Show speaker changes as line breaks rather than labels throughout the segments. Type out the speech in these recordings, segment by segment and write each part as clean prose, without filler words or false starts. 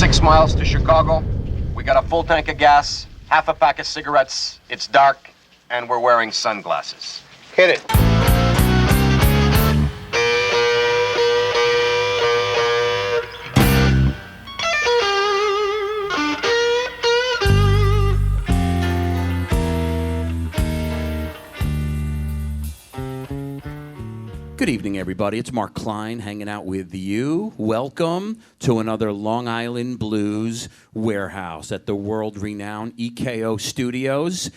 6 miles to Chicago. We got a full tank of gas, half a pack of cigarettes. It's dark, and we're wearing sunglasses. Hit it.
Good evening, everybody. It's Mark Klein hanging out with you. Welcome to another Long Island Blues warehouse at the world-renowned EKO Studios.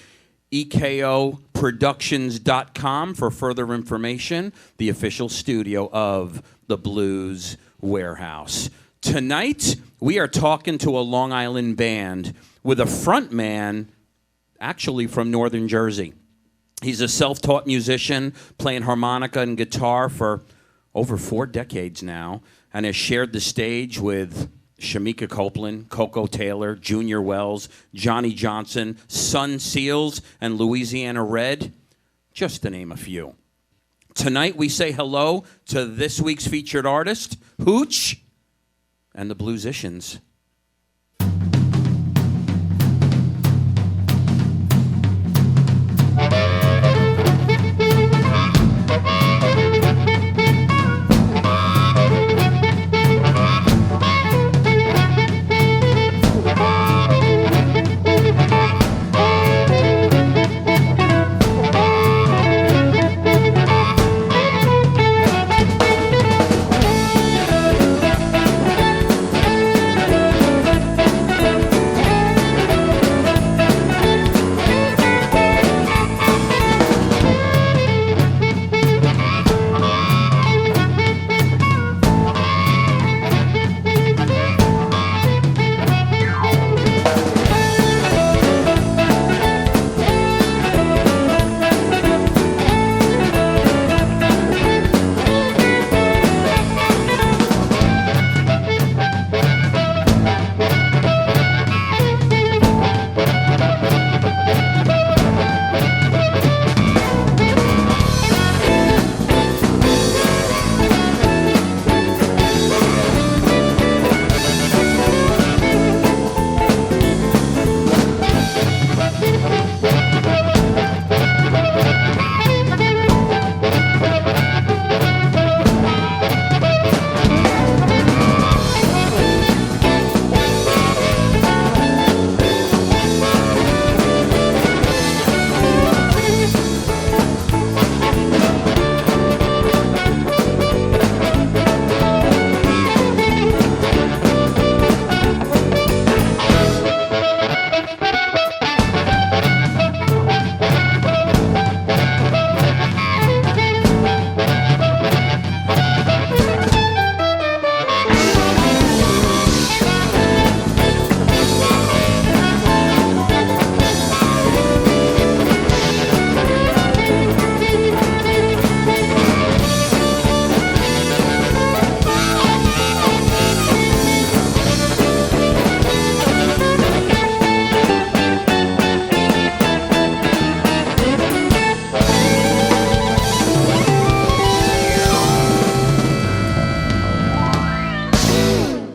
EKOProductions.com for further information, the official studio of the Blues Warehouse. Tonight, we are talking to a Long Island band with a front man actually from Northern Jersey. He's a self-taught musician, playing harmonica and guitar for over 4 decades now, and has shared the stage with Shamika Copeland, Coco Taylor, Junior Wells, Johnny Johnson, Sun Seals, and Louisiana Red, just to name a few. Tonight we say hello to this week's featured artist, Hooch, and the Bluesicians.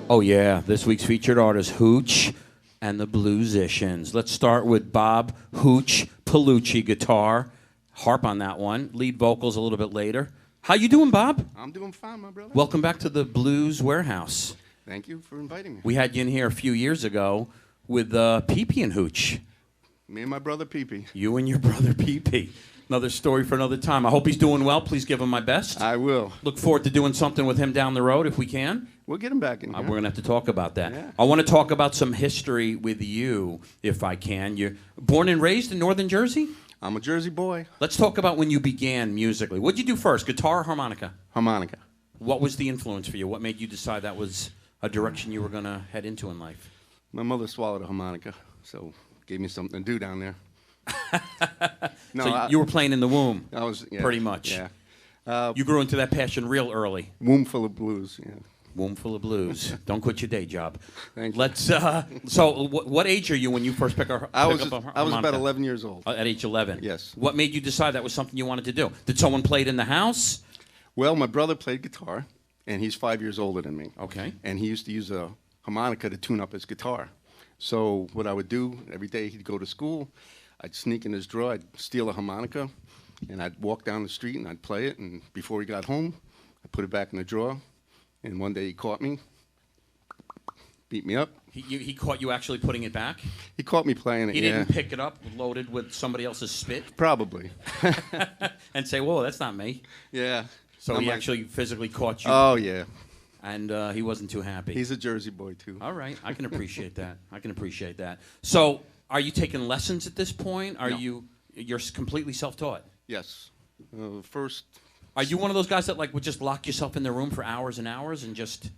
Oh yeah, this week's featured artist, Hooch and the Bluesicians. Let's start with Bob Hooch PAOLUCCI guitar, harp on that one, lead vocals a little bit later. How you doing, Bob?
I'm doing fine, my brother.
Welcome back to the Blues Warehouse.
Thank you for inviting me.
We had you in here a few years ago with Pee-Pee and Hooch.
Me and my brother Pee-Pee.
You and your brother Pee-Pee. Another story for another time. I hope he's doing well. Please give him my best.
I will.
Look forward to doing something with him down the road if we can.
We'll get him back in here.
We're going to have to talk about that.
Yeah.
I want to talk about some history with you, if I can. You're born and raised in Northern Jersey?
I'm a Jersey boy.
Let's talk about when you began musically. What did you do first, guitar or harmonica?
Harmonica.
What was the influence for you? What made you decide that was a direction you were going to head into in life?
My mother swallowed a harmonica, so gave me something to do down there.
No, so you were playing in the womb,
I was, yeah,
pretty much.
Yeah.
You grew into that passion real early.
Womb full of blues, yeah.
Womb full of blues. Don't quit your day job.
Thank you.
Let's. So, what age are you when you first pick up a harmonica?
I was about 11 years old.
At age 11?
Yes.
What made you decide that was something you wanted to do? Did someone play it in the house?
Well, my brother played guitar, and he's 5 years older than me.
Okay.
And he used to use a harmonica to tune up his guitar. So what I would do, every day he'd go to school, I'd sneak in his drawer, I'd steal a harmonica, and I'd walk down the street and I'd play it, and before he got home, I'd put it back in the drawer, and one day he caught me, beat me up.
He caught you actually putting it back?
He caught me playing it,
He didn't pick it up loaded with somebody else's spit?
Probably.
And say, whoa, that's not me.
Yeah.
So he actually physically caught you?
Oh, yeah.
And he wasn't too happy?
He's a Jersey boy, too.
All right. I can appreciate that. I can appreciate that. So are you taking lessons at this point?
No.
You're completely self-taught?
Yes. First...
Are you one of those guys that like would just lock yourself in the room for hours and hours and just...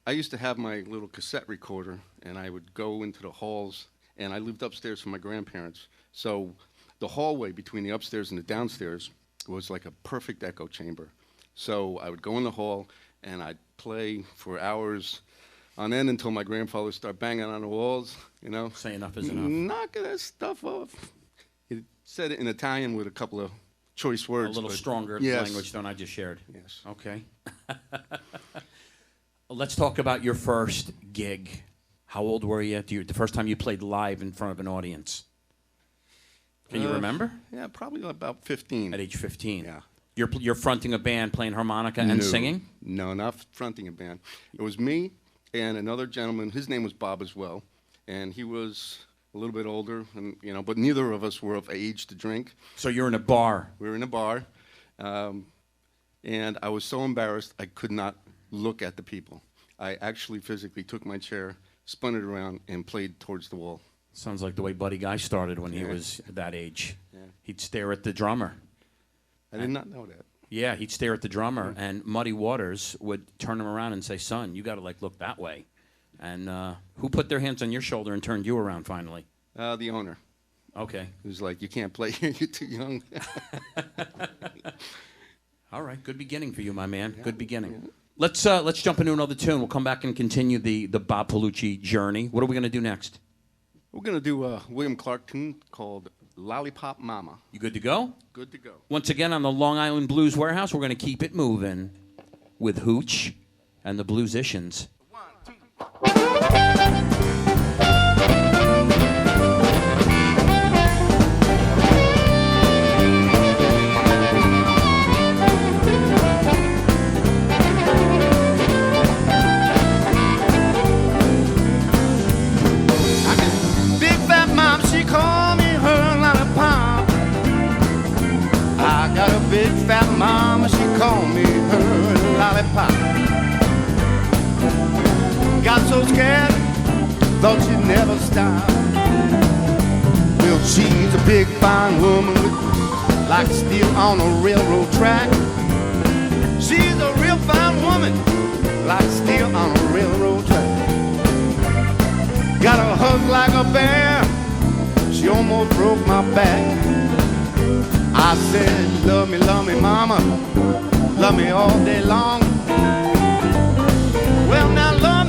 I used to have my little cassette recorder, and I would go into the halls, and I lived upstairs from my grandparents. So the hallway between the upstairs and the downstairs was like a perfect echo chamber. So I would go in the hall, and I'd play for hours on end until my grandfather would start banging on the walls, you know.
Say enough is enough.
Knocking that stuff off. He said it in Italian with a couple of choice words.
A little stronger language than I just shared.
Yes.
Okay. Let's talk about your first gig. How old were you? The first time you played live in front of an audience? Can you remember?
Yeah, probably about 15.
At age 15?
Yeah.
You're fronting a band, playing harmonica and singing?
No, not fronting a band. It was me and another gentleman. His name was Bob as well, and he was a little bit older, and but neither of us were of age to drink.
So you're in a bar.
We were in a bar, and I was so embarrassed I could not look at the people. I actually physically took my chair, spun it around, and played towards the wall.
Sounds like the way Buddy Guy started when he was that age.
Yeah.
He'd stare at the drummer.
I did not know that.
Yeah, he'd stare at the drummer, and Muddy Waters would turn him around and say, "Son, you got to look that way." And who put their hands on your shoulder and turned you around finally?
The owner.
Okay.
He was like, "You can't play here. You're too young."
All right, good beginning for you, my man. Yeah, good beginning. Yeah. Let's jump into another tune. We'll come back and continue the Bob PAOLUCCI journey. What are we going to do next?
We're going to do a William Clark tune called Lollipop Mama.
You good to go?
Good to go.
Once again, on the Long Island Blues Warehouse, we're going to keep it moving with Hooch and the Bluesicians.
1, 2.
Big fat mama, she called me her lollipop. Got so scared, thought she'd never stop. Well, she's a big fine woman with like steel on a railroad track. She's a real fine woman, like steel on a railroad track. Got a hug like a bear, she almost broke my back. I said, love me, mama, love me all day long. Well, now love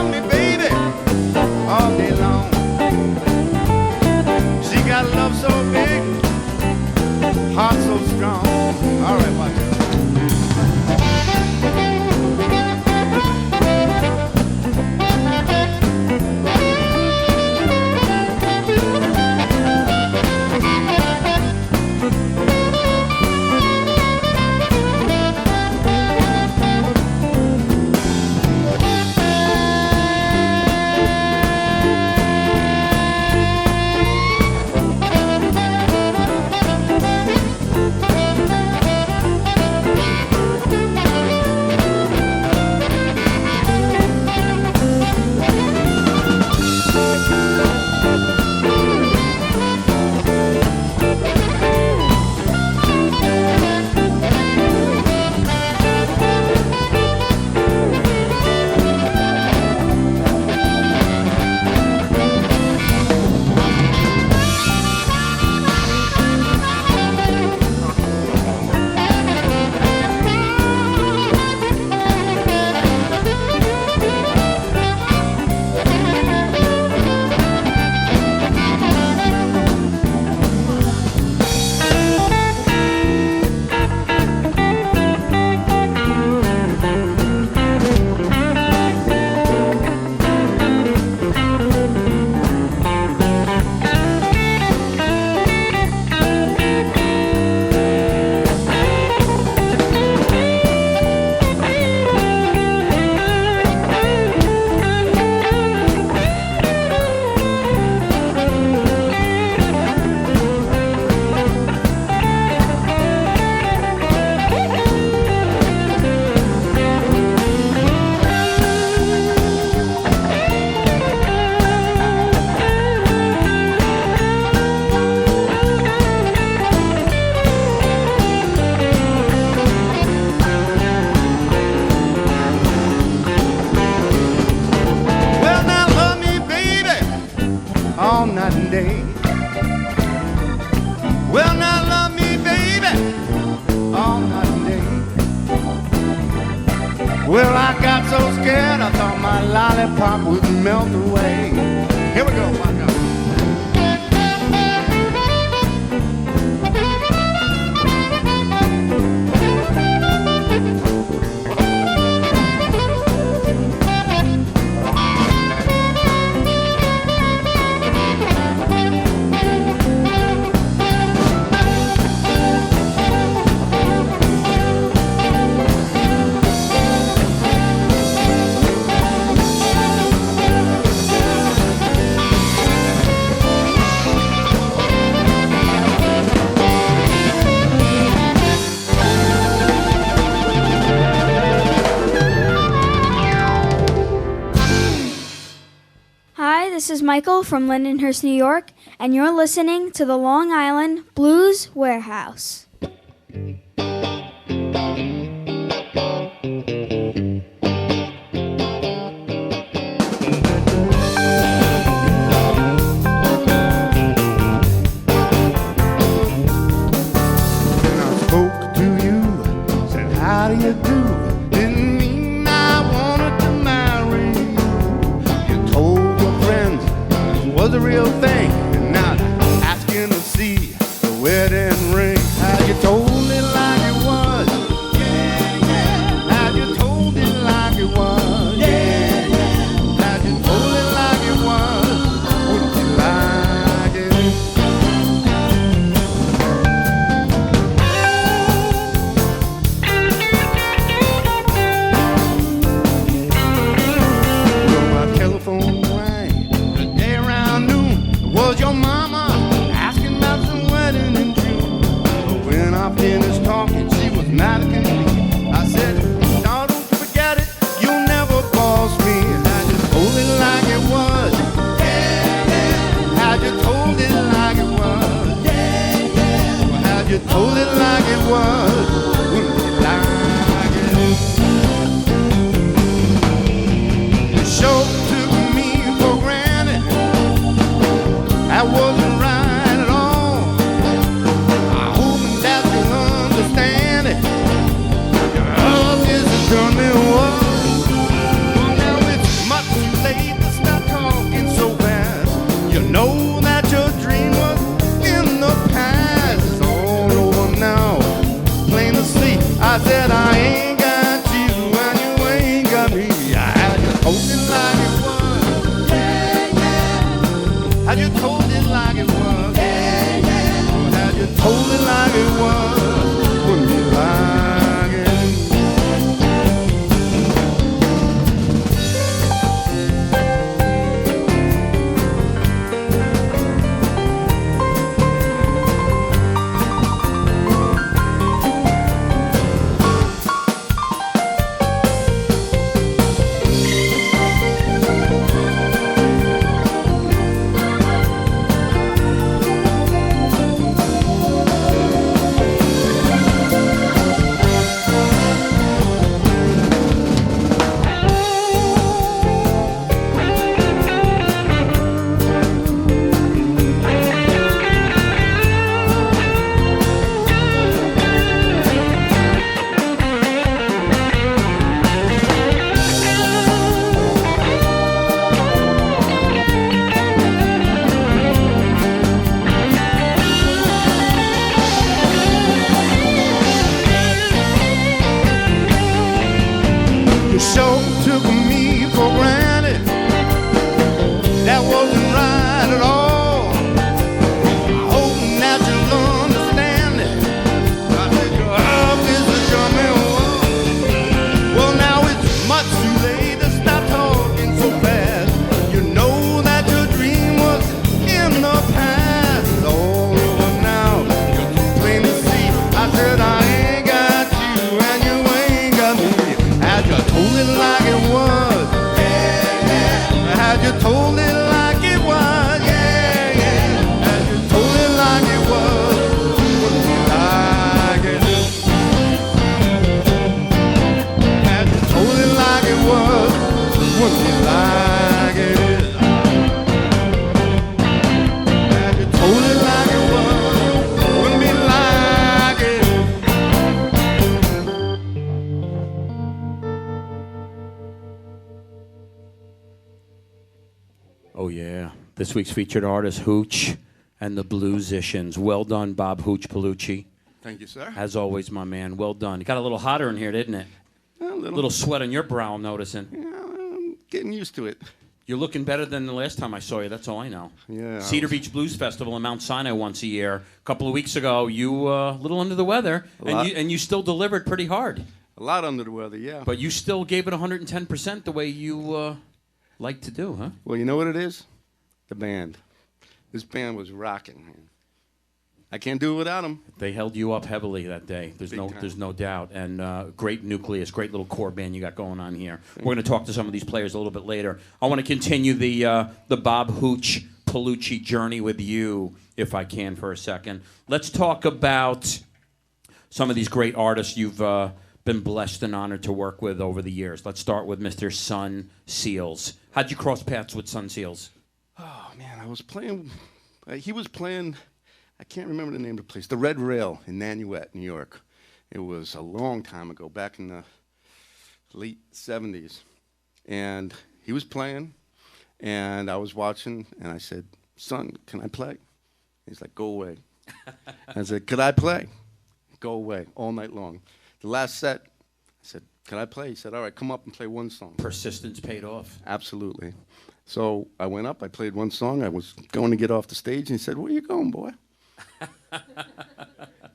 me, baby, all day long. She got love so big, heart so strong. All right, watch it. night I thought my lollipop would melt away. Here we go, watch out.
This is Michael from Lindenhurst, New York, and you're listening to the Long Island Blues Warehouse.
Was a real thing, and not asking to see the wedding ring. How you told it like it was, yeah, yeah. How you told it like it was, yeah, yeah. How you told it like it was, wouldn't you like it? Well, my telephone was your mama asking about some wedding in June. But when I finished talking, she was mad at me. I said, no, don't forget it, you'll never boss me. How you told it like it was, yeah, yeah. How you told it like it was, yeah, yeah. Well, how you told it like it was, wouldn't you like it? The show took me for granted. That wasn't right at all. I hope that you'll understand it. Your love is done me well. Well, now it's much too late to stop talking so fast. You know that your dream was in the past. It's all over now, plain to see. I said I ain't got you and you ain't got me. I had you told it like it was, yeah, yeah. Had you told like it was, yeah, yeah. Or had you told it like it was, wouldn't you like it?
This week's featured artist, Hooch and the Bluesicians. Well done, Bob Hooch PAOLUCCI.
Thank you, sir.
As always, my man. Well done. It got a little hotter in here, didn't it?
A
Little sweat on your brow, I'm noticing.
Yeah, I'm getting used to it.
You're looking better than the last time I saw you. That's all I know.
Yeah.
Cedar Beach Blues Festival in Mount Sinai once a year. A couple of weeks ago, you a little under the weather, and you still delivered pretty hard.
A lot under the weather, yeah.
But you still gave it 110% the way you like to do, huh?
Well, you know what it is? The band. This band was rocking, man. I can't do it without them.
They held you up heavily that day. There's no doubt. And great nucleus, great little core band you got going on here. We're going to talk to some of these players a little bit later. I want to continue the Bob Hooch PAOLUCCI journey with you, if I can, for a second. Let's talk about some of these great artists you've been blessed and honored to work with over the years. Let's start with Mr. Son Seals. How'd you cross paths with Son Seals?
Oh, man, I was playing. He was playing. I can't remember the name of the place. The Red Rail in Nanuet, New York. It was a long time ago, back in the late 70s. And he was playing, and I was watching, and I said, "Son, can I play?" He's like, "Go away." I said, "Could I play?" "Go away," all night long. The last set, I said, "Can I play?" He said, "All right, come up and play one song."
Persistence paid off.
Absolutely. So I went up, I played one song, I was going to get off the stage, and he said, "Where you going, boy?"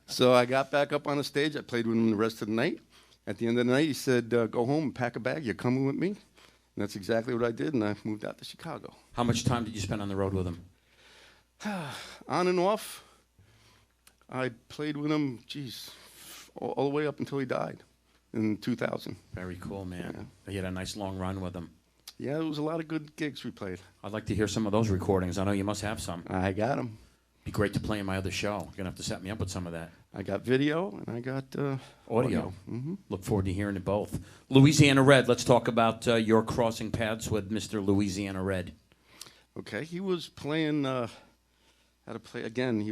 So I got back up on the stage, I played with him the rest of the night. At the end of the night, he said, "Go home and pack a bag, you're coming with me?" And that's exactly what I did, and I moved out to Chicago.
How much time did you spend on the road with him?
On and off, I played with him, all the way up until he died in 2000.
Very cool, man. Yeah. You had a nice long run with him.
Yeah, there was a lot of good gigs we played.
I'd like to hear some of those recordings. I know you must have some.
I got them.
Be great to play in my other show. You're going to have to set me up with some of that.
I got video and I got audio. Mm-hmm.
Look forward to hearing it both. Louisiana Red, let's talk about your crossing paths with Mr. Louisiana Red.
Okay, he was playing he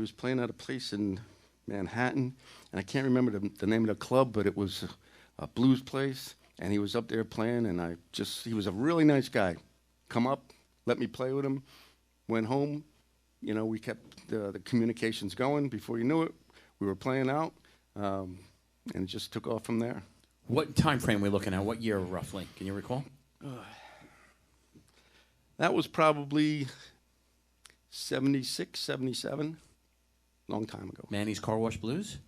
was playing at a place in Manhattan, and I can't remember the name of the club, but it was a blues place, and he was up there playing, and he was a really nice guy. Come up, let me play with him, went home. You know, we kept the communications going. Before you knew it, we were playing out, and it just took off from there.
What time frame are we looking at? What year, roughly? Can you recall?
That was probably 76, 77, long time ago.
Manny's Car Wash Blues?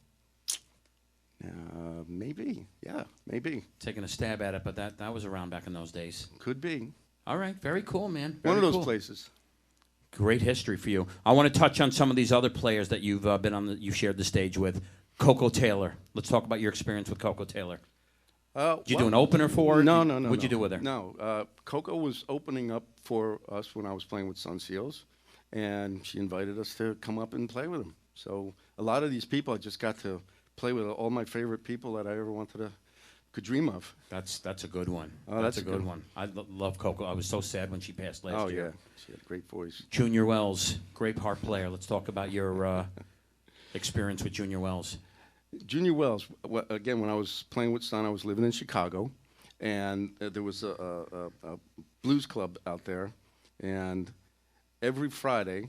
Maybe, yeah, maybe.
Taking a stab at it, but that was around back in those days.
Could be.
All right, very cool, man.
One of
Very
those
cool.
places.
Great history for you. I want to touch on some of these other players that you've you've shared the stage with. Coco Taylor. Let's talk about your experience with Coco Taylor. Did you do an opener for her?
No.
What'd you do with her?
No. Coco was opening up for us when I was playing with Son Seals, and she invited us to come up and play with them. So a lot of these people, I just got to play with all my favorite people that I ever could dream of.
That's a good one.
Oh, that's
a good one. I love Coco. I was so sad when she passed last year.
Oh, yeah. She had a great voice.
Junior Wells, great harp player. Let's talk about your experience with Junior Wells.
Junior Wells, again, when I was playing with Son, I was living in Chicago, and there was a blues club out there, and every Friday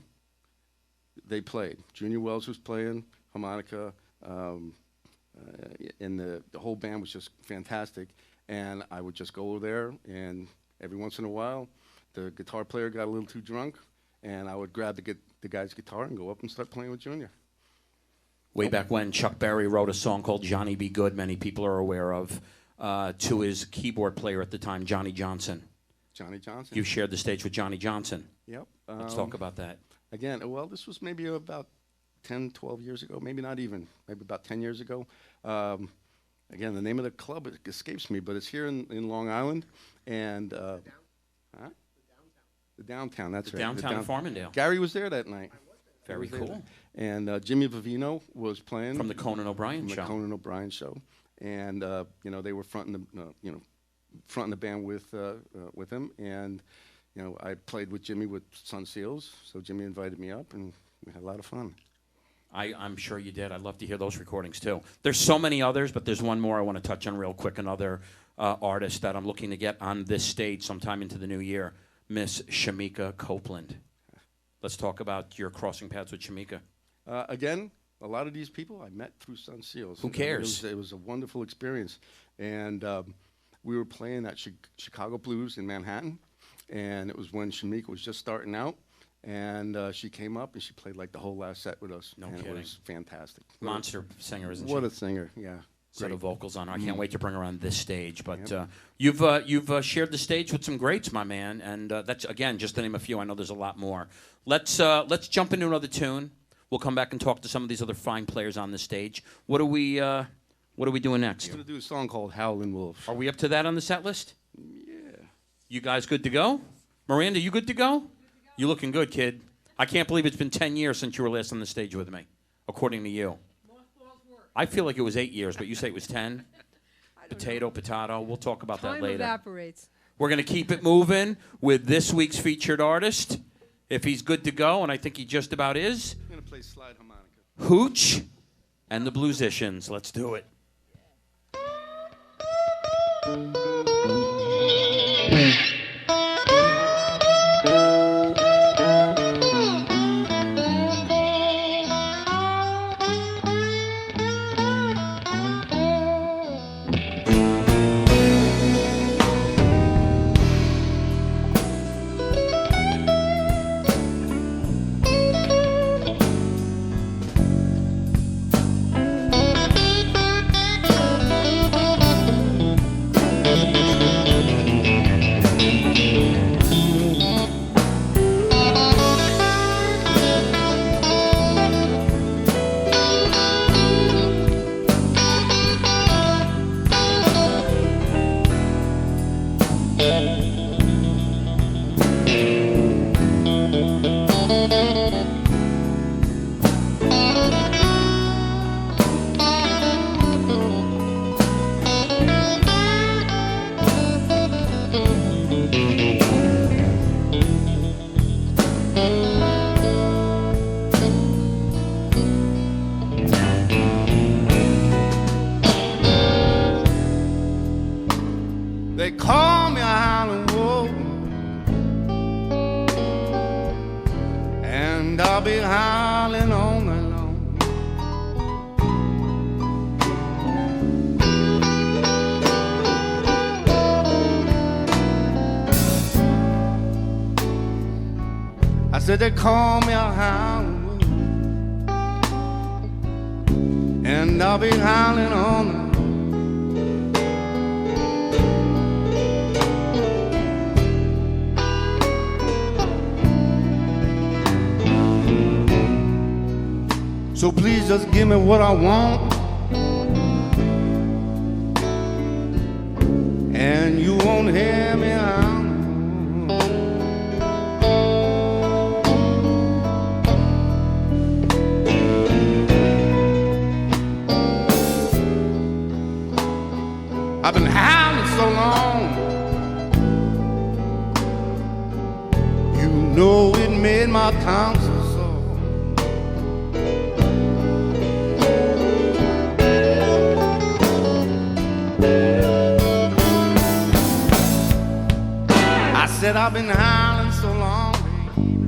they played. Junior Wells was playing harmonica, and the whole band was just fantastic, and I would just go over there, and every once in a while, the guitar player got a little too drunk, and I would grab the guy's guitar and go up and start playing with Junior.
Way back when, Chuck Berry wrote a song called Johnny Be Good, many people are aware of, to his keyboard player at the time, Johnny Johnson.
Johnny Johnson.
You shared the stage with Johnny Johnson.
Yep.
Let's talk about that.
Again, well, this was maybe about 10, 12 years ago, maybe not even, maybe about 10 years ago. Again, the name of the club escapes me, but it's here in Long Island, and the downtown. That's right.
Downtown in Farmingdale.
Gary was there that night.
Very cool.
And Jimmy Vivino was playing
From the Conan O'Brien show.
The Conan O'Brien show, and they were fronting the band with him, and I played with Jimmy with Son Seals, so Jimmy invited me up, and we had a lot of fun.
I'm sure you did. I'd love to hear those recordings, too. There's so many others, but there's one more I want to touch on real quick, another artist that I'm looking to get on this stage sometime into the new year, Miss Shamika Copeland. Let's talk about your crossing paths with Shamika.
Again, a lot of these people I met through Sun Seals.
Who cares?
It was a wonderful experience. And we were playing at Chicago Blues in Manhattan. And it was when Shamika was just starting out. And she came up and she played like the whole last set with us.
No
and
kidding.
It was fantastic.
Monster singer, isn't she?
What a singer, yeah.
Set of
Great.
vocals on her. I can't wait to bring her on this stage. But you've shared the stage with some greats, my man, and that's again just to name a few. I know there's a lot more. Let's jump into another tune. We'll come back and talk to some of these other fine players on the stage. What are we doing next?
I'm gonna do a song called "Howlin' Wolf."
Are we up to that on the set list?
Yeah.
You guys good to go? Miranda, you good to go? You looking good, kid. I can't believe it's been 10 years since you were last on the stage with me, according to you. I feel like it was 8 years, but you say it was 10? Potato. We'll talk about that later.
Time evaporates.
We're going to keep it moving with this week's featured artist. If he's good to go, and I think he just about is,
I'm gonna play slide harmonica.
Hooch and the Bluesicians. Let's do it.
They call me a howling wolf, and I'll be howling all night long. I said they call me a howling wolf, and I'll be howling all night long. So please just give me what I want, and you won't hear me out. I've been howling so long, you know it made my tonsils sore. I said I've been howling so long, baby.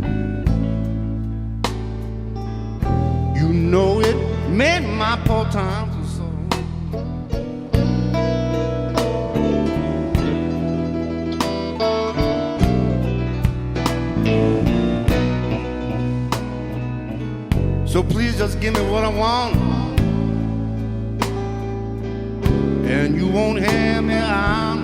You know it made my poor tonsils sore. So please just give me what I want, and you won't hear me out.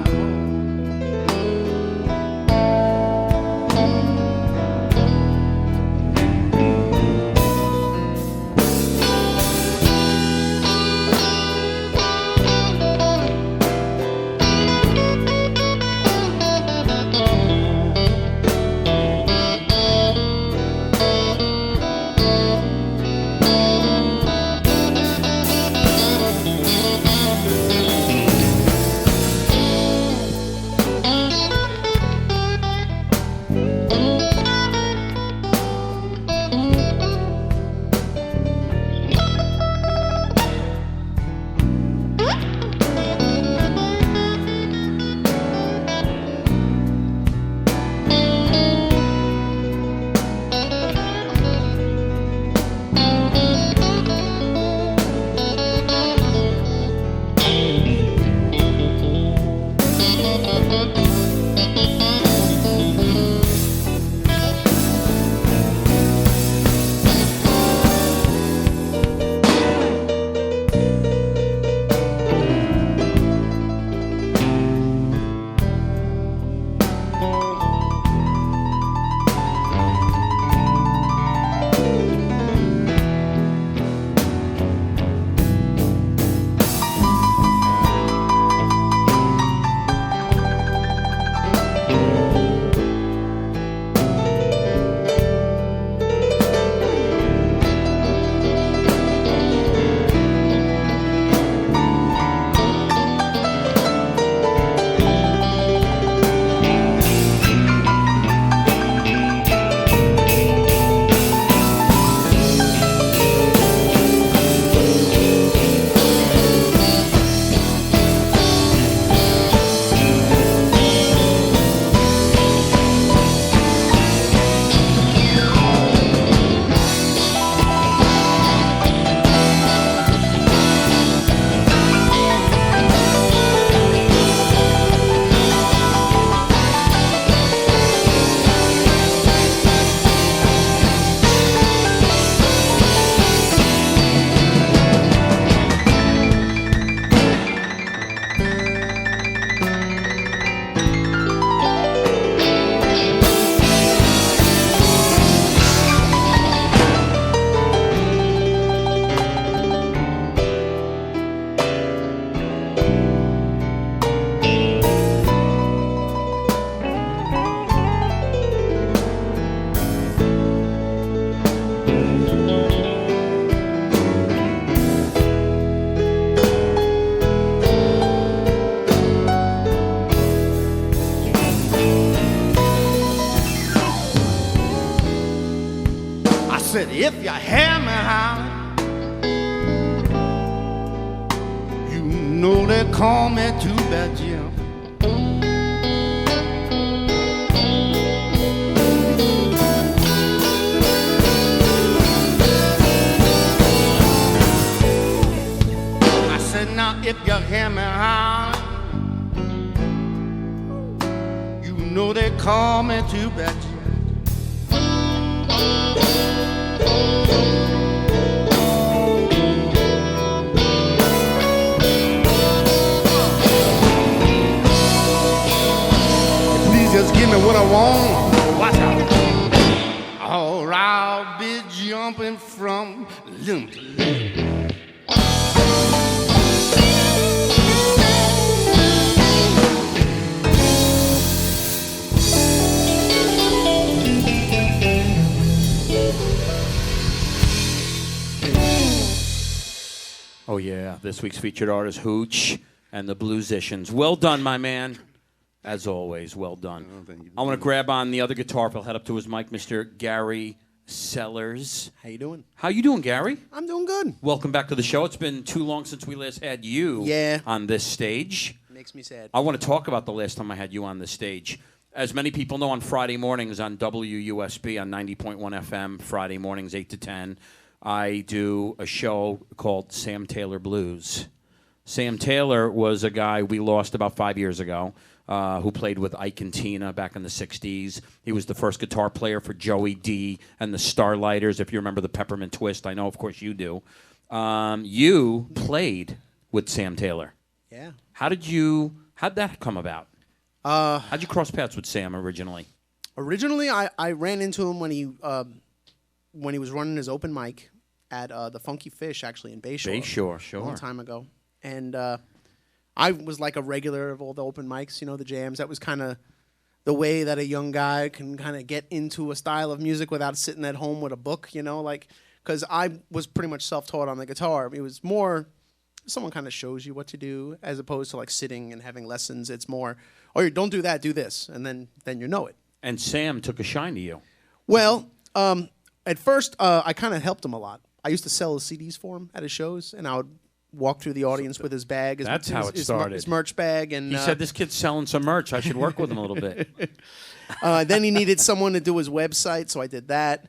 hear me holler, you know they call me Two Bad Jim. I said, now if you hear me holler, you know they call me Two Bad Jim. Just give me what I want. Watch out. Or I'll be jumping from limb to limb.
Oh, yeah. This week's featured artist, Hooch, and the Bluesicians. Well done, my man. As always, well done.
Oh, thank you.
I want to grab on the other guitar. I'll head up to his mic, Mr. Gary Sellers.
How you doing?
How you doing, Gary?
I'm doing good.
Welcome back to the show. It's been too long since we last had you on this stage.
Makes me sad.
I want to talk about the last time I had you on the stage. As many people know, on Friday mornings on WUSB on 90.1 FM, Friday mornings 8 to 10, I do a show called Sam Taylor Blues. Sam Taylor was a guy we lost about 5 years ago. Who played with Ike and Tina back in the 60s. He was the first guitar player for Joey D and the Starlighters, if you remember the Peppermint Twist. I know, of course, you do. You played with Sam Taylor.
Yeah.
How'd that come about? How'd you cross paths with Sam originally?
Originally, I ran into him when he was running his open mic at the Funky Fish, actually, in Bayshore.
Bayshore, sure.
A long time ago. And I was like a regular of all the open mics, you know, the jams. That was kind of the way that a young guy can kind of get into a style of music without sitting at home with a book, you know, like, because I was pretty much self-taught on the guitar. It was more, someone kind of shows you what to do as opposed to like sitting and having lessons. It's more, oh, don't do that, do this, and then you know it.
And Sam took a shine to you.
Well, at first, I kind of helped him a lot. I used to sell his CDs for him at his shows, and I would walk through the audience with his bag.
That's how it started.
His merch bag. And
he said, this kid's selling some merch. I should work with him a little bit.
Then he needed someone to do his website, so I did that.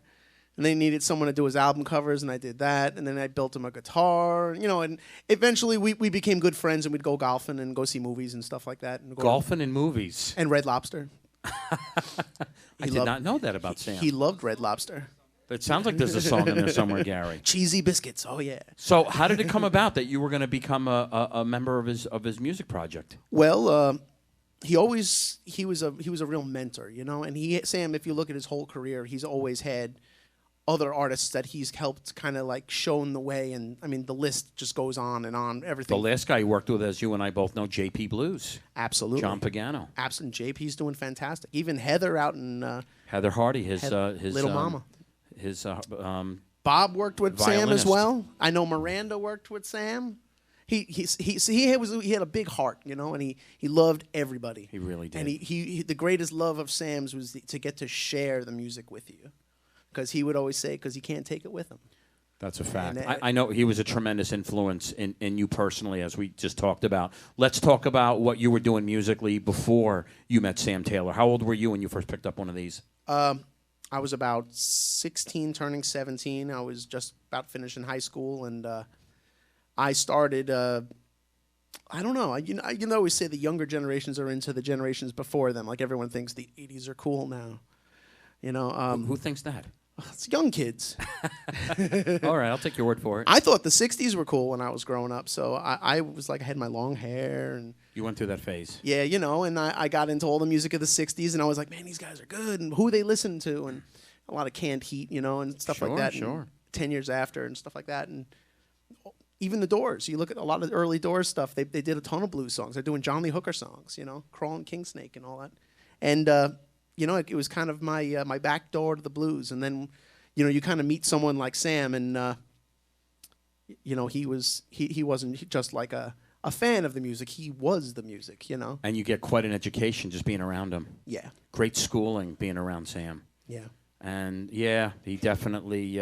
And then he needed someone to do his album covers, and I did that. And then I built him a guitar, you know, and eventually we became good friends, and we'd go golfing and go see movies and stuff like that. And
Golfing and movies.
And Red Lobster.
I did not know that about Sam.
He loved Red Lobster.
It sounds like there's a song in there somewhere, Gary.
Cheesy biscuits, oh yeah.
So how did it come about that you were going to become a member of his music project?
Well, he was a real mentor, you know. And Sam, if you look at his whole career, he's always had other artists that he's helped kind of like shown the way. And I mean, the list just goes on and on. Everything.
The last guy he worked with, as you and I both know, JP Blues.
Absolutely.
John Pagano.
Absolutely. JP's doing fantastic. Even Heather out in
Heather Hardy, his
Little Mama.
His
Bob worked with Sam as
violinist.
well. I know Miranda worked with Sam. He had a big heart, you know, and he loved everybody.
He really did.
And he the greatest love of Sam's was to get to share the music with you, because he would always say, because he can't take it with him.
That's a fact.
And,
I know he was a tremendous influence in you personally, as we just talked about. Let's talk about what you were doing musically before you met Sam Taylor. How old were you when you first picked up one of these?
I was about 16, turning 17. I was just about finishing high school, and I started. I don't know. You know, always say the younger generations are into the generations before them. Like everyone thinks the '80s are cool now. You know,
Who thinks that?
it's young kids.
All right, I'll take your word for it.
I thought the '60s were cool when I was growing up, so I was like, I had my long hair and.
You went through that phase.
Yeah, you know, and I got into all the music of the '60s, and I was like, man, these guys are good, and who they listen to, and a lot of Canned Heat, you know, and stuff like that.
Sure.
And 10 Years After and stuff like that, and even the Doors. You look at a lot of the early Doors stuff. They did a ton of blues songs. They're doing John Lee Hooker songs, you know, Crawling King Snake and all that. And you know, it was kind of my my back door to the blues. And then, you know, you kind of meet someone like Sam, and you know, he wasn't just like a fan of the music. He was the music, you know.
And you get quite an education just being around him.
Yeah.
Great schooling being around Sam.
Yeah.
And yeah, he definitely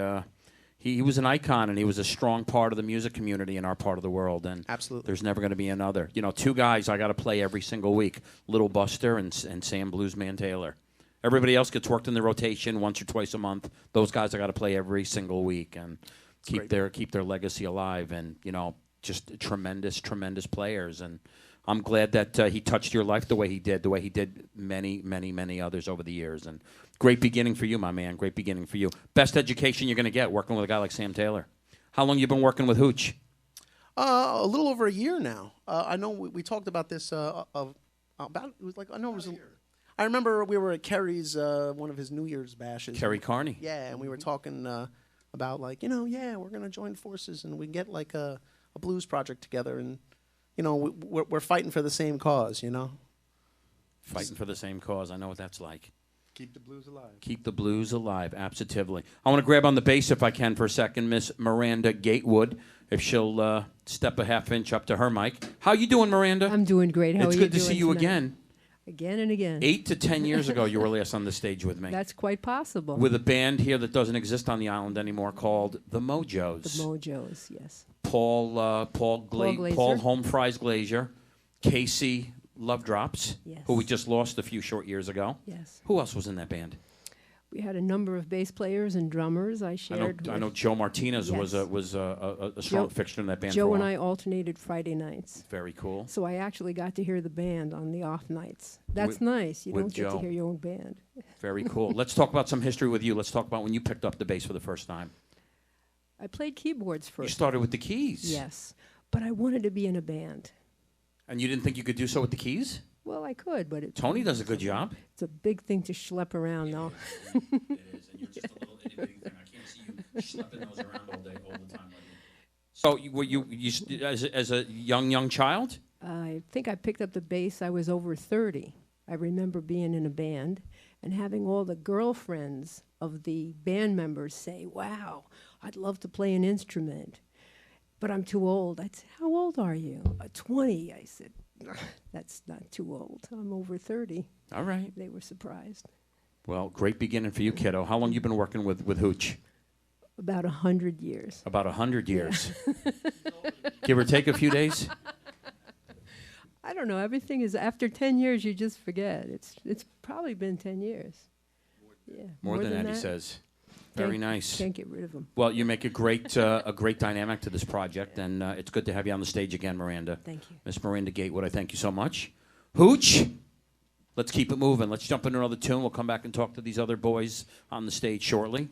He was an icon, and he was a strong part of the music community in our part of the world. And
Absolutely.
there's never going to be another. You know, two guys I got to play every single week: Little Buster and Sam Bluesman Taylor. Everybody else gets worked in the rotation once or twice a month. Those guys I got to play every single week and keep their legacy alive. And you know, just tremendous players. And I'm glad that he touched your life the way he did many others over the years. And great beginning for you, my man. Great beginning for you. Best education you're going to get working with a guy like Sam Taylor. How long you been working with Hooch?
A little over a year now. I know we talked about this about it was like I know it was. I remember we were at Kerry's one of his New Year's bashes.
Kerry Carney.
Yeah, and we were talking about like we're gonna join forces and we get like a blues project together and we're fighting for the same cause.
Fighting for the same cause. I know what that's like.
Keep the blues alive.
Keep the blues alive, absolutely. I want to grab on the bass if I can for a second, Miss Miranda Gatewood, if she'll step a half inch up to her mic. How you doing, Miranda?
I'm doing great. How are you doing?
It's good to see you
tonight?
again.
Again and again.
8 to 10 years ago, you were last on the stage with me.
That's quite possible.
With a band here that doesn't exist on the island anymore called the Mojos.
The Mojos, yes.
Paul
Glazer.
Paul Home Fries Glazier, Casey Love Drops,
Yes.
who we just lost a few short years ago.
Yes.
Who else was in that band?
We had a number of bass players and drummers. I shared.
I know Joe Martinez was
Yes.
a strong fixture in that band. for a
Joe
while.
and I alternated Friday nights.
Very cool.
So I actually got to hear the band on the off nights. That's
With-
nice. You
with
don't get
Joe.
to hear your own band.
Very cool. Let's talk about some history with you. Let's talk about when you picked up the bass for the first time.
I played keyboards
You
first.
started with the keys.
Yes. But I wanted to be in a band.
And you didn't think you could do so with the keys?
Well, I could, but
Tony does a good job.
it's a big thing to schlep around, though.
It is, and you're just a little itty bitty thing. I can't see you schlepping those around all the time. So, were you as a young child?
I think I picked up the bass. I was over 30. I remember being in a band and having all the girlfriends of the band members say, "Wow, I'd love to play an instrument, but I'm too old." I said, "How old are you?" 20. I said, "That's not too old. I'm over 30."
All right.
They were surprised.
Well, great beginning for you, kiddo. How long you been working with Hooch?
About 100 years.
About 100 years. Give or take a few days?
I don't know. Everything is after 10 years. You just forget. It's probably been 10 years. Yeah.
More than that, he says. Very nice.
Can't get rid of them.
Well, you make a great dynamic to this project, and it's good to have you on the stage again, Miranda.
Thank you.
Miss Miranda Gatewood, I thank you so much. Hooch, let's keep it moving. Let's jump into another tune. We'll come back and talk to these other boys on the stage shortly.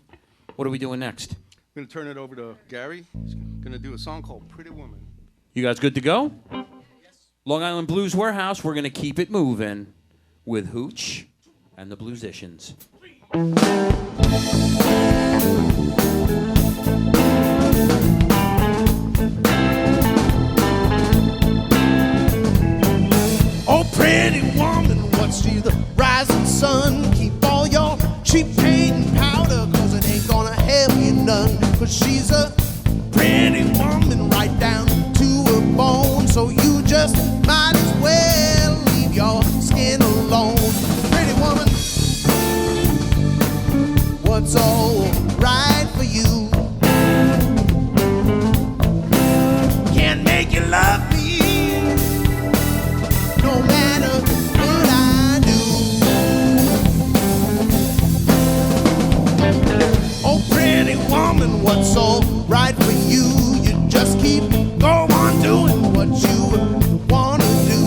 What are we doing next?
I'm going to turn it over to Gary. He's going to do a song called Pretty Woman.
You guys good to go? Yes. Long Island Blues Warehouse, we're going to keep it moving with Hooch and the Bluesicians.
Oh, pretty woman, what's she the rising sun? Keep all your cheap paint and powder, cause it ain't gonna help you none. Cause she's a pretty woman right down to her bone. So you just might as well leave your skin alone. Pretty woman, what's all right for you? Can't make you love me no matter what I do. Oh, pretty woman, what's all right for you? You just keep go on doing what you wanna do.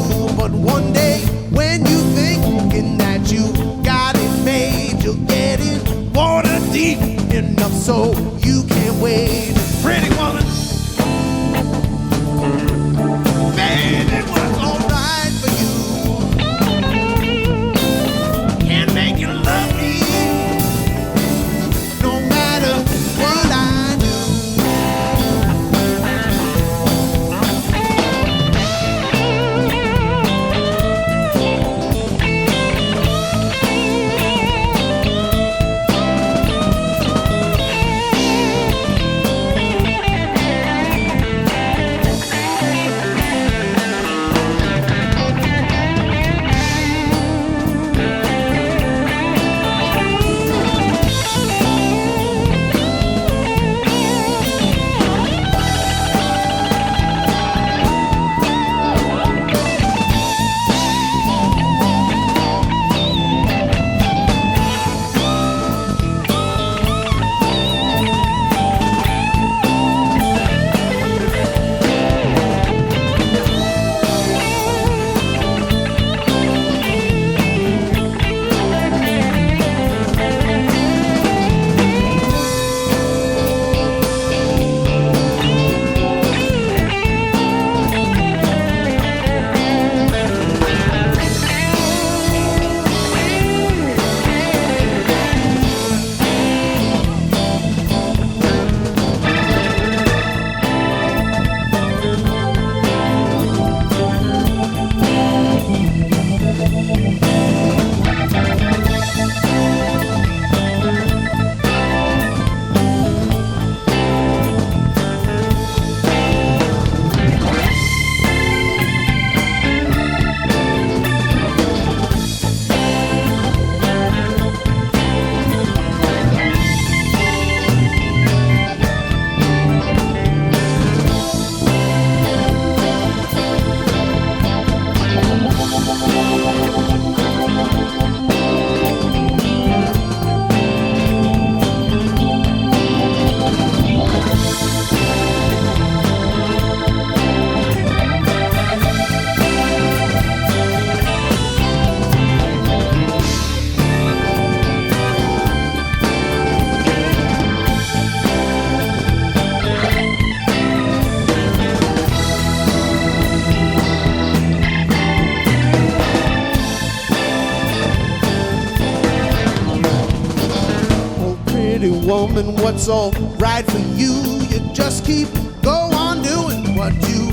woman, what's all right for you? You just keep go on doing what you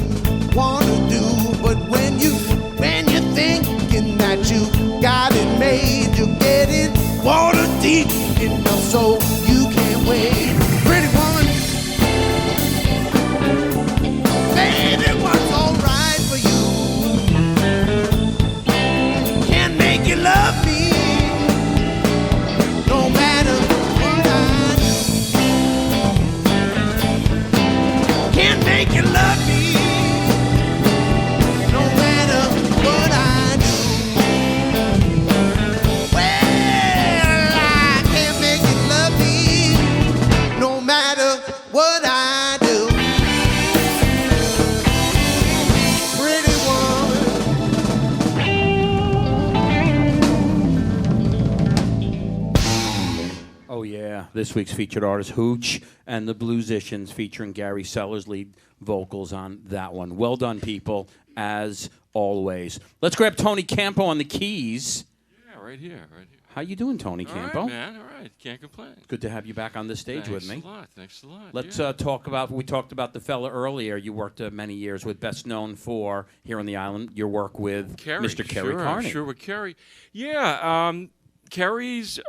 want to do. But when you thinking that you got it made, you get it water deep in your soul. You can't wait. Pretty woman, baby, what's all right for you? Can't make you love me, no matter what I do. Can't make you love me, no matter what I do. Well, I can't make you love me, no matter what I do. Pretty woman.
Oh, yeah. This week's featured artist, Hooch, and the Bluesicians, featuring Gary Sellers, lead vocals on that one. Well done, people, as always. Let's grab Tony Campo on the keys.
Yeah, right here.
How you doing, Tony Campo?
All right, man. All right. Can't complain.
Good to have you back on this stage with me.
Thanks a lot.
Let's
yeah.
talk about, we talked about the fella earlier. You worked many years with, best known for, here on the island, your work with
Kerry,
Mr. Kerry
sure,
Carney.
Sure, with Kerry. Yeah, Kerry's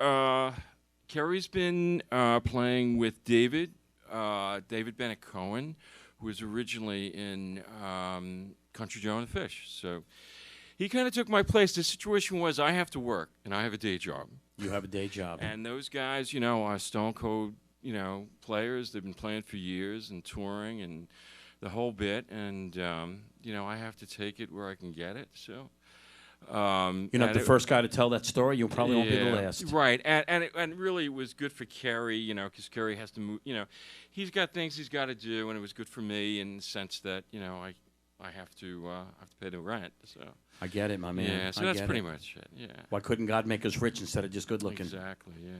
been playing with David Bennett Cohen, who was originally in Country Joe and the Fish. So he kind of took my place. The situation was I have to work, and I have a day job.
You have a day job.
And those guys, are Stone Cold, players. They've been playing for years and touring and the whole bit. And, I have to take it where I can get it. So,
You're not the first guy to tell that story. You probably won't be the last.
Right. And really it was good for Kerry, because Kerry has to move, he's got things he's got to do. And it was good for me in the sense that, I have to pay the rent. So
I get it, my man.
yeah, so that's pretty much it. Yeah.
Why couldn't God make us rich instead of just good looking?
Exactly. Yeah.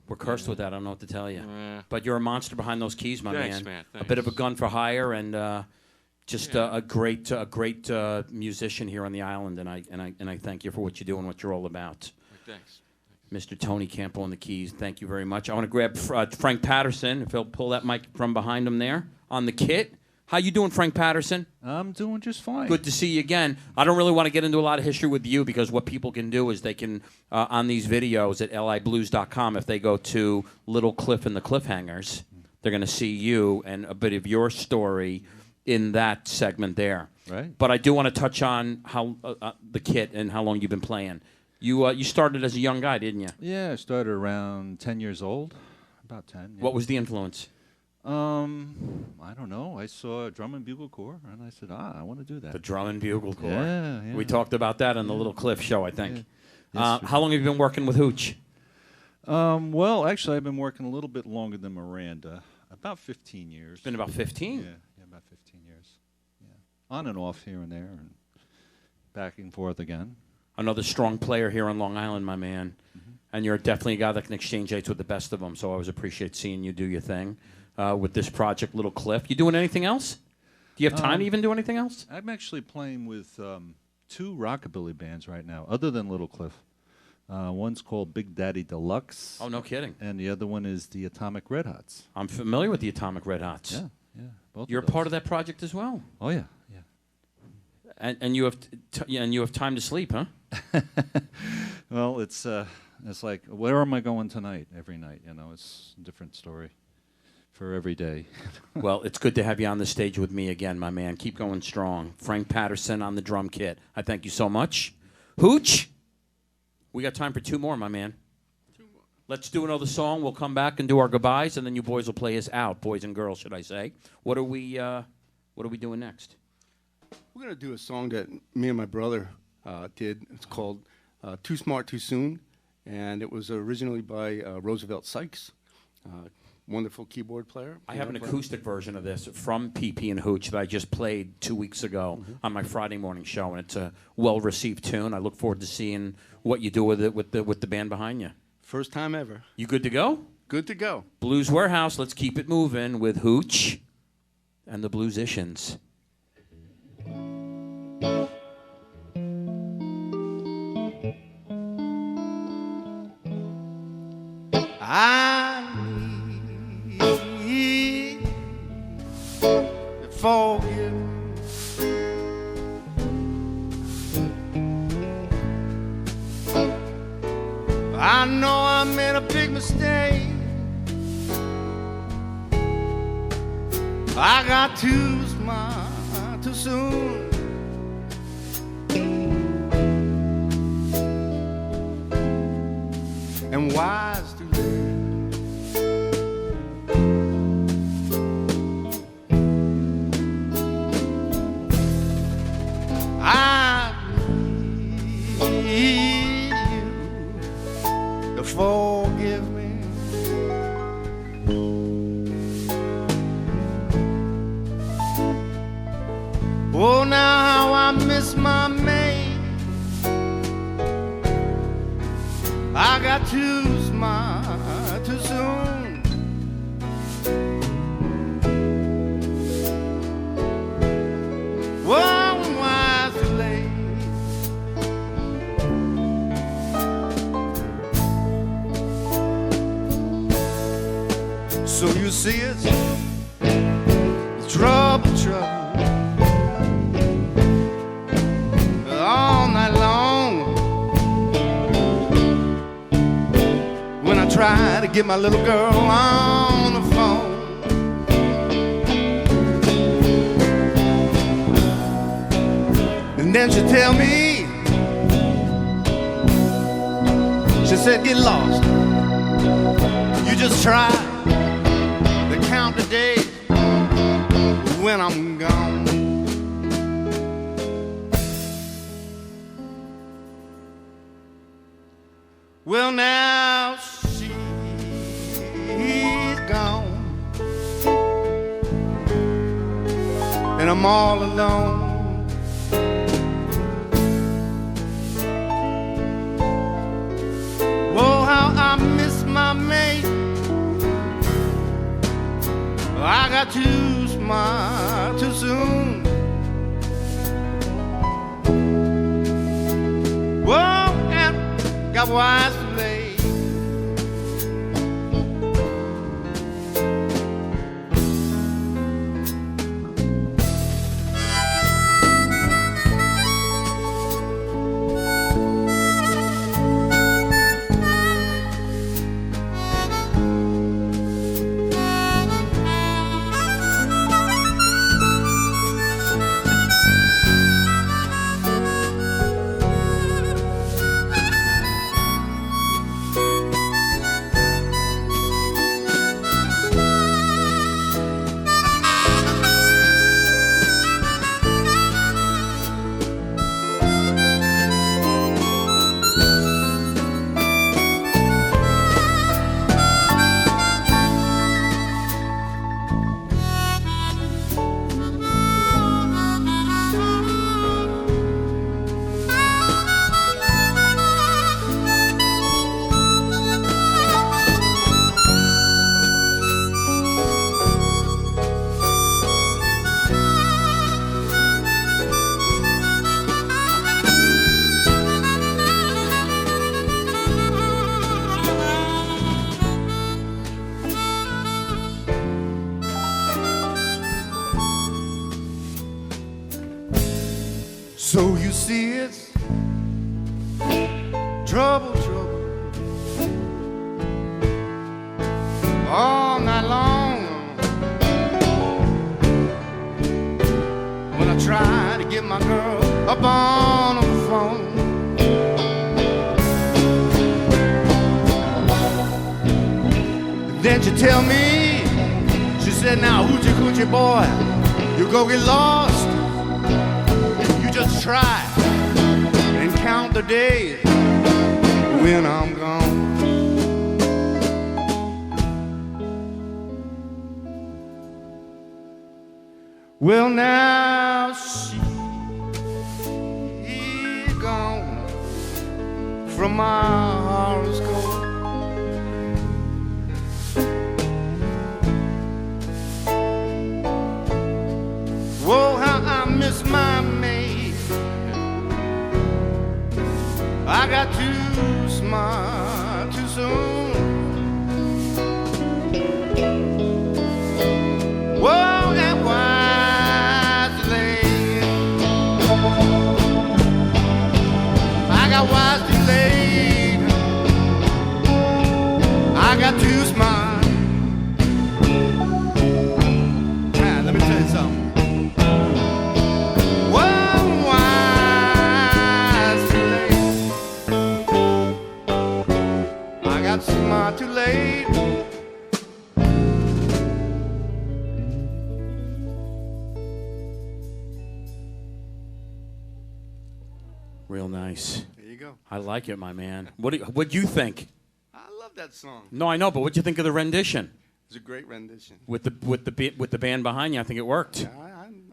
We're cursed with that. I don't know what to tell you.
Yeah.
But you're a monster behind those keys, my
Thanks,
man.
man.
A bit of a
Thanks.
gun for hire, and just
Yeah.
a great musician here on the island. And I thank you for what you do and what you're all about.
Thanks.
Mr. Tony Campo on the keys. Thank you very much. I want to grab Frank Patterson. If he'll pull that mic from behind him there on the kit. How you doing, Frank Patterson?
I'm doing just fine.
Good to see you again. I don't really want to get into a lot of history with you because what people can do is they can, on these videos at liblues.com, if they go to Little Cliff and the Cliffhangers, they're going to see you and a bit of your story in that segment there.
Right.
But I do want to touch on how the kit and how long you've been playing. You started as a young guy, didn't you?
Yeah, I started around 10 years old, about 10. Yeah.
What was the influence?
I don't know. I saw a drum and bugle corps, and I said, I want to do that.
The drum and bugle corps.
Yeah.
We talked about that on the Little Cliff show, I think.
Yeah. Yes,
How long have you been working with Hooch?
Well, actually, I've been working a little bit longer than Miranda, about 15 years.
It's been about 15?
Yeah, about 15 years. Yeah, on and off here and there, and back and forth again.
Another strong player here on Long Island, my man. Mm-hmm. And you're definitely a guy that can exchange dates with the best of them, so I always appreciate seeing you do your thing. With this project, Little Cliff. You doing anything else? Do you have time to even do anything else?
I'm actually playing with 2 rockabilly bands right now, other than Little Cliff. One's called Big Daddy Deluxe.
Oh, no kidding.
And the other one is the Atomic Red Hots.
I'm familiar with the Atomic Red Hots.
Yeah. Both
You're a part of that project as well.
Oh, yeah.
And you have time to sleep, huh?
Well, it's like, where am I going tonight? Every night, it's a different story for every day.
Well, it's good to have you on the stage with me again, my man. Keep going strong. Frank Patterson on the drum kit. I thank you so much. Hooch, we got time for 2 more, my man.
2 more.
Let's do another song. We'll come back and do our goodbyes, and then you boys will play us out, boys and girls, should I say. What are we doing next?
We're going to do a song that me and my brother did. It's called Too Smart, Too Soon, and it was originally by Roosevelt Sykes, wonderful keyboard player.
I have an acoustic version of this from PP and Hooch that I just played 2 weeks ago on my Friday morning show, and it's a well-received tune. I look forward to seeing what you do with it with the band behind you.
First time ever.
You good to go?
Good to go.
Blues Warehouse, let's keep it moving with Hooch and the Bluesicians.
I need I know I made a big mistake. I got too smart too soon. And wise too late. I need you to forgive me. Oh, now how I miss my maid. I got too smart too soon. Whoa, and why too late? So you see it's trouble, trouble. All night long when I try to get my little girl on the phone. And then she tell me, she said, get lost. You just try to count the days when I'm gone. Well, now she's gone, and I'm all alone. Oh, how I miss my mate. I got too smart too soon. Whoa, and got wise too late. So you see it's trouble, trouble, all night long when I try to get my girl up on the phone. Then she tell me, she said, now hoochie coochie boy, you go get lost. Just try and count the days when I'm gone. Well, now she's gone from my horoscope. Whoa, how I miss my maid. I got too smart too soon. Whoa, and wise too late. I got wise too late.
Real nice.
There you go.
I like it, my man. What'd you think?
I love that song.
No, I know, but what'd you think of the rendition?
It's a great rendition.
With the band behind you, I think it worked.
Yeah,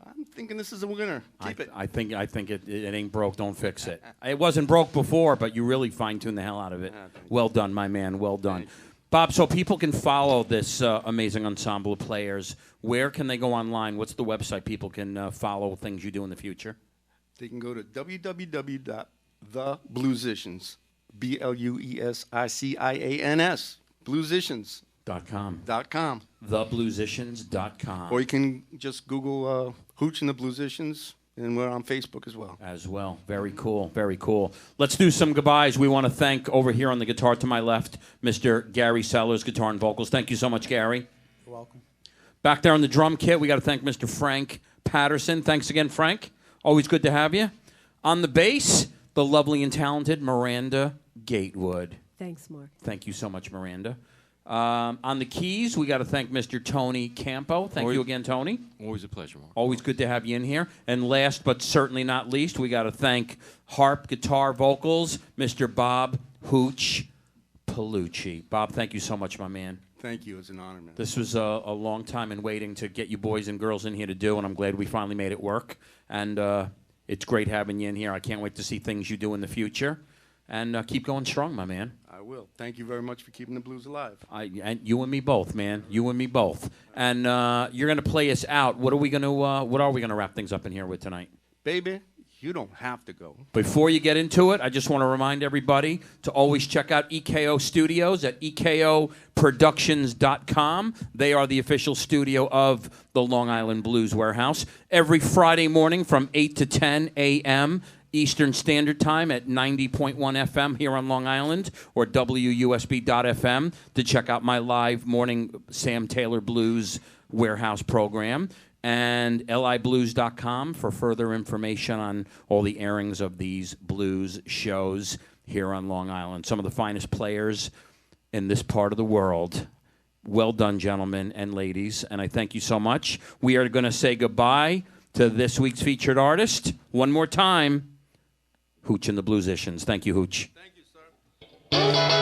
I'm thinking this is a winner. Keep it.
I think it ain't broke. Don't fix it. It wasn't broke before, but you really fine-tuned the hell out of it. Well done, my man. Well done. Bob, so people can follow this amazing ensemble of players. Where can they go online? What's the website people can follow things you do in the future?
They can go to www.thebluesicians, BLUESICIANS, Bluesicians.com.
Thebluesicians.com.
Or you can just Google Hooch and the Bluesicians, and we're on Facebook as well.
Very cool. Very cool. Let's do some goodbyes. We want to thank, over here on the guitar to my left, Mr. Gary Sellers, guitar and vocals. Thank you so much, Gary.
You're welcome.
Back there on the drum kit, we got to thank Mr. Frank Patterson. Thanks again, Frank. Always good to have you. On the bass, the lovely and talented Miranda Gatewood.
Thanks, Mark.
Thank you so much, Miranda. On the keys, we got to thank Mr. Tony Campo. Thank you again, Tony.
Always a pleasure, Mark.
Always good to have you in here. And last but certainly not least, we got to thank harp, guitar, vocals, Mr. Bob Hooch PAOLUCCI. Bob, thank you so much, my man.
Thank you. It's an honor, man.
This was a long time in waiting to get you boys and girls in here to do, and I'm glad we finally made it work. And it's great having you in here. I can't wait to see things you do in the future. And keep going strong, my man.
I will. Thank you very much for keeping the blues alive.
And you and me both, man. You and me both. And you're gonna play us out. What are we gonna wrap things up in here with tonight?
Baby, you don't have to go.
Before you get into it, I just want to remind everybody to always check out EKO Studios at ekoproductions.com. They are the official studio of the Long Island Blues Warehouse. Every Friday morning from 8 to 10 a.m. Eastern Standard Time at 90.1 FM here on Long Island, or WUSB.FM to check out my live morning Sam Taylor Blues Warehouse program, and liblues.com for further information on all the airings of these blues shows here on Long Island. Some of the finest players in this part of the world. Well done, gentlemen and ladies, and I thank you so much. We are going to say goodbye to this week's featured artist one more time. Hooch and the Bluesicians. Thank you, Hooch.
Thank you, sir.